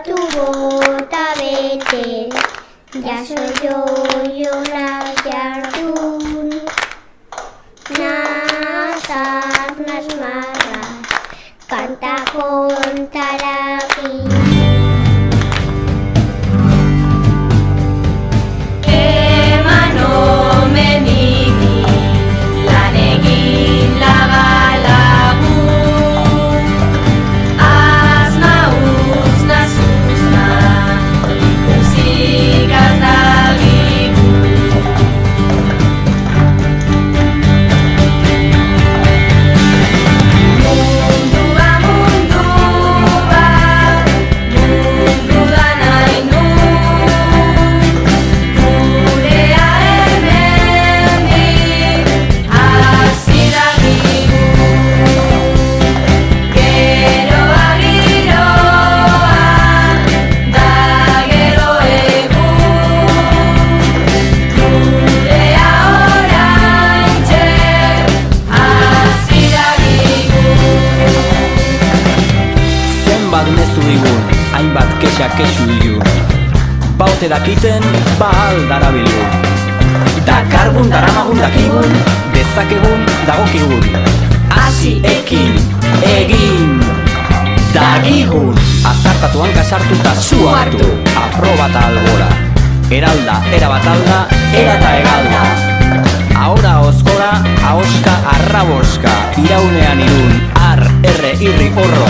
Batu bota bete, jaso joiola jardun, nazar nazmarra, kanta kontaraki. Eman omeniki, lan egin lagalagun, azna uzna zuzna, ikusik azdagigu. Mundua mundu bat, mundu da nahi nu, gurea hemendik hasi dagigu. Geroa giroa, da gero egun, gurea oraintxe hasi dagigu. Zenbat mezu digun, hainbat kexa kexu dilun. Baute dakiten, bahal darabilgun. Dakargun daramagun dakigun, dezakegun dagokigun. Hasi ekin, egin, dagigun. Azartatuan kasartuta zu hartu, aprobata albora. Eralda, erabat alda, erata egalda. Ahora ozkora, ahoska, arraboska. Iraunean irun, ar, erre, irri, horro.